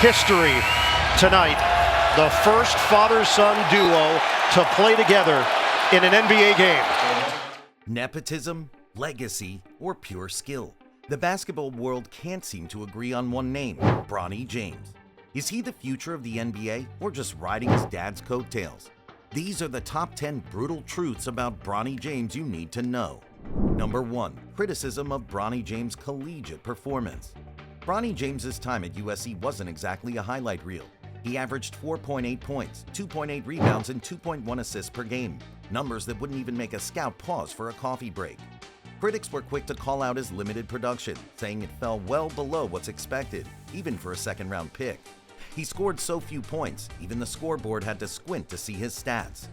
history tonight. The first father-son duo to play together in an NBA game. Nepotism, legacy, or pure skill? The basketball world can't seem to agree on one name, Bronny James. Is he the future of the NBA or just riding his dad's coattails? These are the top 10 brutal truths about Bronny James you need to know. Number 1. Criticism of Bronny James' collegiate performance. Bronny James's time at USC wasn't exactly a highlight reel. He averaged 4.8 points, 2.8 rebounds, and 2.1 assists per game, numbers that wouldn't even make a scout pause for a coffee break. Critics were quick to call out his limited production, saying it fell well below what's expected, even for a second-round pick. He scored so few points, even the scoreboard had to squint to see his stats.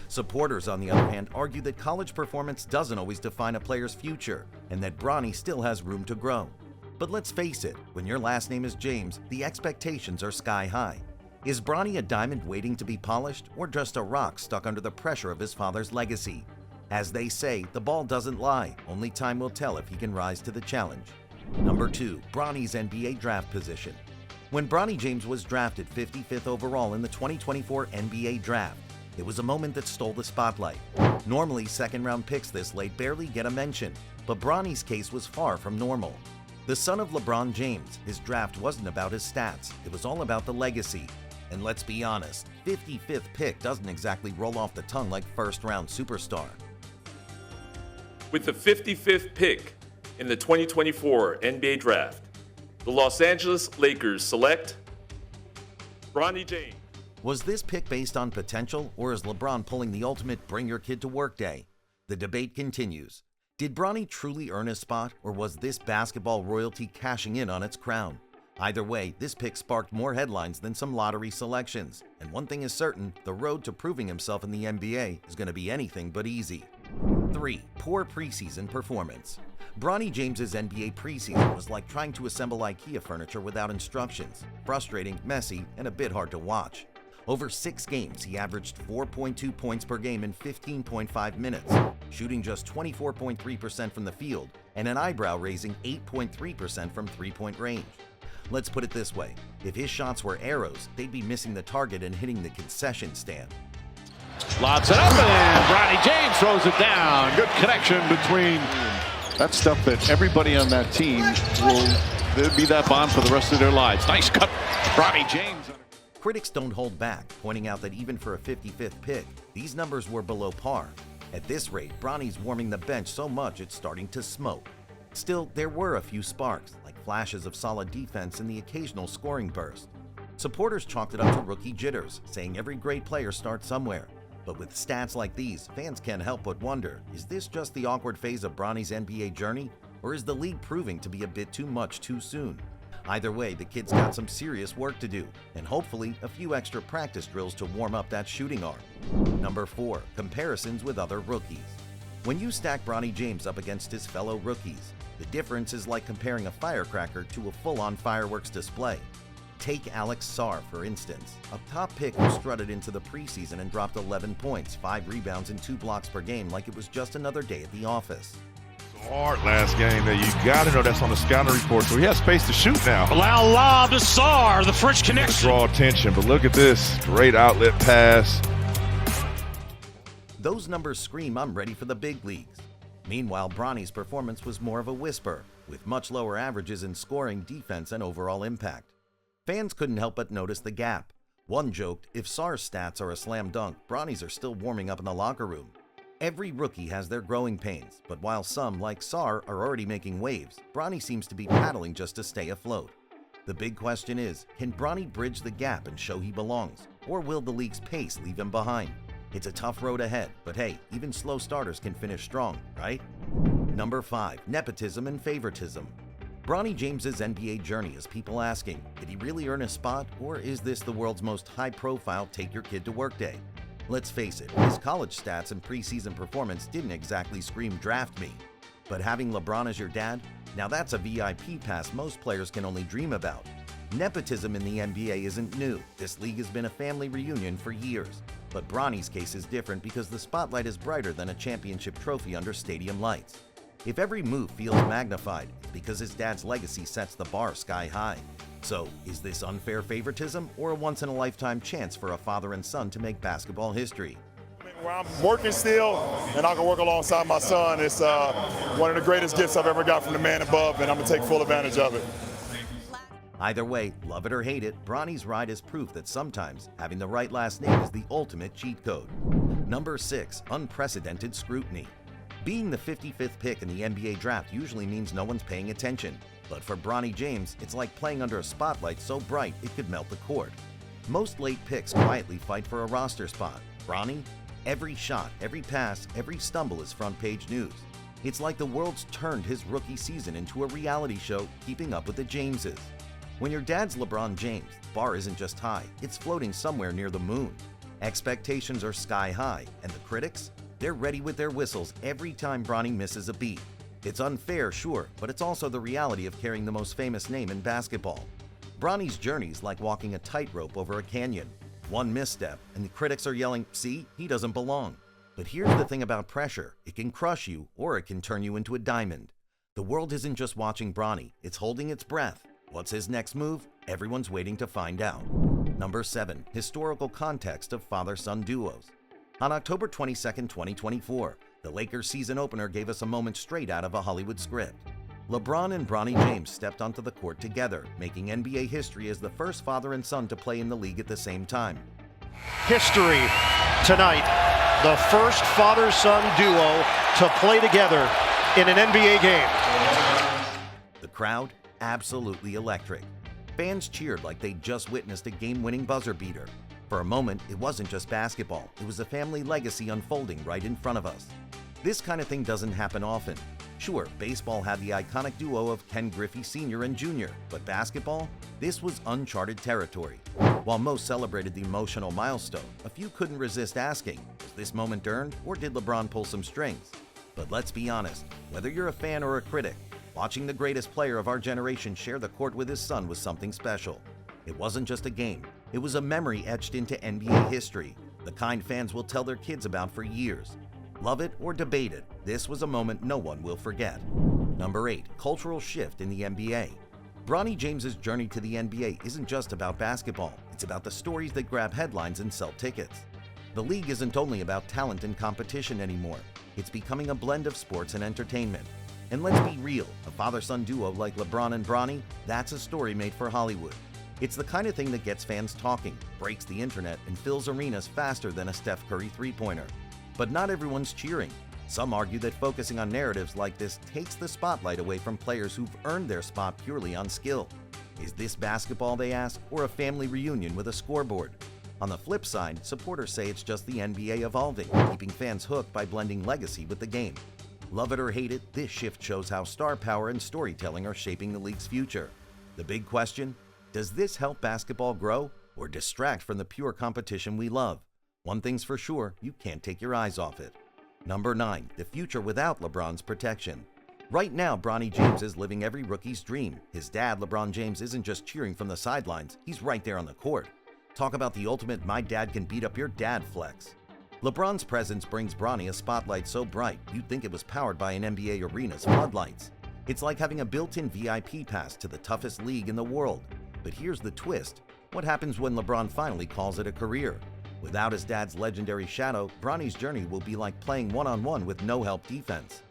Supporters, on the other hand, argue that college performance doesn't always define a player's future, and that Bronny still has room to grow. But let's face it, when your last name is James, the expectations are sky high. Is Bronny a diamond waiting to be polished, or just a rock stuck under the pressure of his father's legacy? As they say, the ball doesn't lie, only time will tell if he can rise to the challenge. Number 2. Bronny's NBA draft position. When Bronny James was drafted 55th overall in the 2024 NBA draft, it was a moment that stole the spotlight. Normally, second-round picks this late barely get a mention, but Bronny's case was far from normal. The son of LeBron James, his draft wasn't about his stats, it was all about the legacy. And let's be honest, 55th pick doesn't exactly roll off the tongue like first-round superstar. With the 55th pick in the 2024 NBA Draft, the Los Angeles Lakers select Bronny James. Was this pick based on potential, or is LeBron pulling the ultimate bring-your-kid-to-work day? The debate continues. Did Bronny truly earn his spot, or was this basketball royalty cashing in on its crown? Either way, this pick sparked more headlines than some lottery selections. And one thing is certain, the road to proving himself in the NBA is going to be anything but easy. 3. Poor preseason performance. Bronny James's NBA preseason was like trying to assemble IKEA furniture without instructions. Frustrating, messy, and a bit hard to watch. Over 6 games, he averaged 4.2 points per game in 15.5 minutes, shooting just 24.3% from the field, and an eyebrow-raising 8.3% from three-point range. Let's put it this way, if his shots were arrows, they'd be missing the target and hitting the concession stand. Lobs it up, and Bronny James throws it down. Good connection between... That's stuff that everybody on that team will be that bond for the rest of their lives. Nice cut, Bronny James. Critics don't hold back, pointing out that even for a 55th pick, these numbers were below par. At this rate, Bronny's warming the bench so much it's starting to smoke. Still, there were a few sparks, like flashes of solid defense and the occasional scoring burst. Supporters chalked it up to rookie jitters, saying every great player starts somewhere. But with stats like these, fans can't help but wonder, is this just the awkward phase of Bronny's NBA journey, or is the league proving to be a bit too much too soon? Either way, the kid's got some serious work to do, and hopefully a few extra practice drills to warm up that shooting arm. Number 4. Comparisons with other rookies. When you stack Bronny James up against his fellow rookies, the difference is like comparing a firecracker to a full-on fireworks display. Take Alex Sarr, for instance, a top pick who strutted into the preseason and dropped 11 points, 5 rebounds, and 2 blocks per game like it was just another day at the office. Hard last game that you got to know that's on the scouting report, so he has space to shoot now. Allow lob to Sarr, the French connection. Draw attention, but look at this great outlet pass. Those numbers scream I'm ready for the big leagues. Meanwhile, Bronny's performance was more of a whisper, with much lower averages in scoring, defense, and overall impact. Fans couldn't help but notice the gap. One joked, if Sarr's stats are a slam dunk, Bronny's are still warming up in the locker room. Every rookie has their growing pains, but while some, like Sarr, are already making waves, Bronny seems to be paddling just to stay afloat. The big question is, can Bronny bridge the gap and show he belongs, or will the league's pace leave him behind? It's a tough road ahead, but hey, even slow starters can finish strong, right? Number 5. Nepotism and favoritism. Bronny James's NBA journey has people asking, did he really earn a spot, or is this the world's most high-profile take-your-kid-to-work day? Let's face it, his college stats and preseason performance didn't exactly scream draft me. But having LeBron as your dad? Now that's a VIP pass most players can only dream about. Nepotism in the NBA isn't new. This league has been a family reunion for years. But Bronny's case is different because the spotlight is brighter than a championship trophy under stadium lights. If every move feels magnified, it's because his dad's legacy sets the bar sky high. So, is this unfair favoritism or a once-in-a-lifetime chance for a father and son to make basketball history? Where I'm working still, and I can work alongside my son, it's one of the greatest gifts I've ever got from the man above, and I'm going to take full advantage of it. Either way, love it or hate it, Bronny's ride is proof that sometimes having the right last name is the ultimate cheat code. Number 6. Unprecedented scrutiny. Being the 55th pick in the NBA draft usually means no one's paying attention. But for Bronny James, it's like playing under a spotlight so bright it could melt the court. Most late picks quietly fight for a roster spot. Bronny? Every shot, every pass, every stumble is front page news. It's like the world's turned his rookie season into a reality show, keeping up with the Jameses. When your dad's LeBron James, the bar isn't just high, it's floating somewhere near the moon. Expectations are sky high, and the critics? They're ready with their whistles every time Bronny misses a beat. It's unfair, sure, but it's also the reality of carrying the most famous name in basketball. Bronny's journey is like walking a tightrope over a canyon. One misstep, and the critics are yelling, "See, he doesn't belong." But here's the thing about pressure. It can crush you, or it can turn you into a diamond. The world isn't just watching Bronny, it's holding its breath. What's his next move? Everyone's waiting to find out. Number 7. Historical context of father-son duos. On October 22, 2024, the Lakers season opener gave us a moment straight out of a Hollywood script. LeBron and Bronny James stepped onto the court together, making NBA history as the first father and son to play in the league at the same time. History tonight, the first father-son duo to play together in an NBA game. The crowd? Absolutely electric. Fans cheered like they'd just witnessed a game-winning buzzer beater. For a moment, it wasn't just basketball, it was a family legacy unfolding right in front of us. This kind of thing doesn't happen often. Sure, baseball had the iconic duo of Ken Griffey Sr. and Jr., but basketball? This was uncharted territory. While most celebrated the emotional milestone, a few couldn't resist asking, was this moment earned, or did LeBron pull some strings? But let's be honest, whether you're a fan or a critic, watching the greatest player of our generation share the court with his son was something special. It wasn't just a game, it was a memory etched into NBA history, the kind fans will tell their kids about for years. Love it or debate it, this was a moment no one will forget. Number 8. Cultural shift in the NBA. Bronny James's journey to the NBA isn't just about basketball, it's about the stories that grab headlines and sell tickets. The league isn't only about talent and competition anymore, it's becoming a blend of sports and entertainment. And let's be real, a father-son duo like LeBron and Bronny, that's a story made for Hollywood. It's the kind of thing that gets fans talking, breaks the internet, and fills arenas faster than a Steph Curry three-pointer. But not everyone's cheering. Some argue that focusing on narratives like this takes the spotlight away from players who've earned their spot purely on skill. Is this basketball, they ask, or a family reunion with a scoreboard? On the flip side, supporters say it's just the NBA evolving, keeping fans hooked by blending legacy with the game. Love it or hate it, this shift shows how star power and storytelling are shaping the league's future. The big question? Does this help basketball grow or distract from the pure competition we love? One thing's for sure, you can't take your eyes off it. Number 9. The future without LeBron's protection. Right now, Bronny James is living every rookie's dream. His dad, LeBron James, isn't just cheering from the sidelines, he's right there on the court. Talk about the ultimate "my dad can beat up your dad" flex. LeBron's presence brings Bronny a spotlight so bright you'd think it was powered by an NBA arena's floodlights. It's like having a built-in VIP pass to the toughest league in the world. But here's the twist. What happens when LeBron finally calls it a career? Without his dad's legendary shadow, Bronny's journey will be like playing one-on-one with no help defense.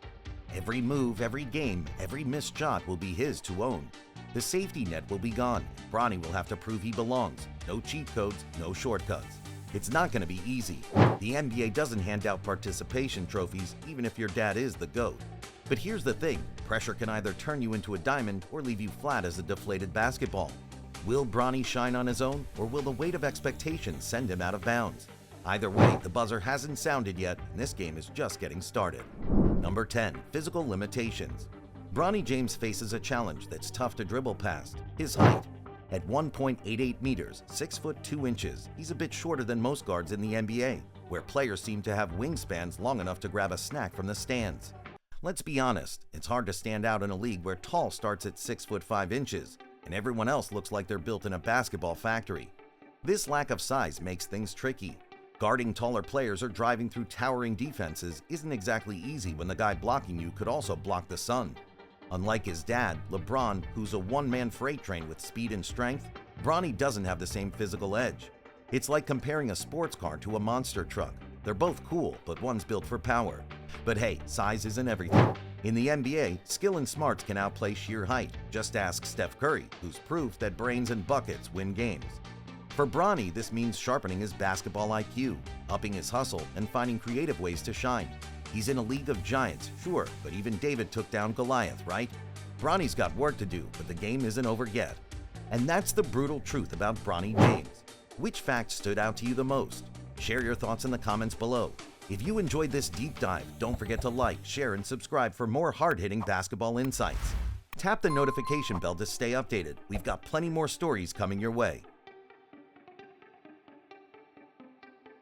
Every move, every game, every missed shot will be his to own. The safety net will be gone. Bronny will have to prove he belongs. No cheat codes, no shortcuts. It's not going to be easy. The NBA doesn't hand out participation trophies even if your dad is the GOAT. But here's the thing, pressure can either turn you into a diamond or leave you flat as a deflated basketball. Will Bronny shine on his own, or will the weight of expectations send him out of bounds? Either way, the buzzer hasn't sounded yet, and this game is just getting started. Number 10. Physical limitations. Bronny James faces a challenge that's tough to dribble past, his height. At 1.88 meters, 6 foot 2 inches, he's a bit shorter than most guards in the NBA, where players seem to have wingspans long enough to grab a snack from the stands. Let's be honest, it's hard to stand out in a league where tall starts at 6 foot 5 inches, and everyone else looks like they're built in a basketball factory. This lack of size makes things tricky. Guarding taller players or driving through towering defenses isn't exactly easy when the guy blocking you could also block the sun. Unlike his dad, LeBron, who's a one-man freight train with speed and strength, Bronny doesn't have the same physical edge. It's like comparing a sports car to a monster truck. They're both cool, but one's built for power. But hey, size isn't everything. In the NBA, skill and smarts can outplay sheer height. Just ask Steph Curry, who's proof that brains and buckets win games. For Bronny, this means sharpening his basketball IQ, upping his hustle, and finding creative ways to shine. He's in a league of giants, sure, but even David took down Goliath, right? Bronny's got work to do, but the game isn't over yet. And that's the brutal truth about Bronny James. Which fact stood out to you the most? Share your thoughts in the comments below. If you enjoyed this deep dive, don't forget to like, share, and subscribe for more hard-hitting basketball insights. Tap the notification bell to stay updated. We've got plenty more stories coming your way.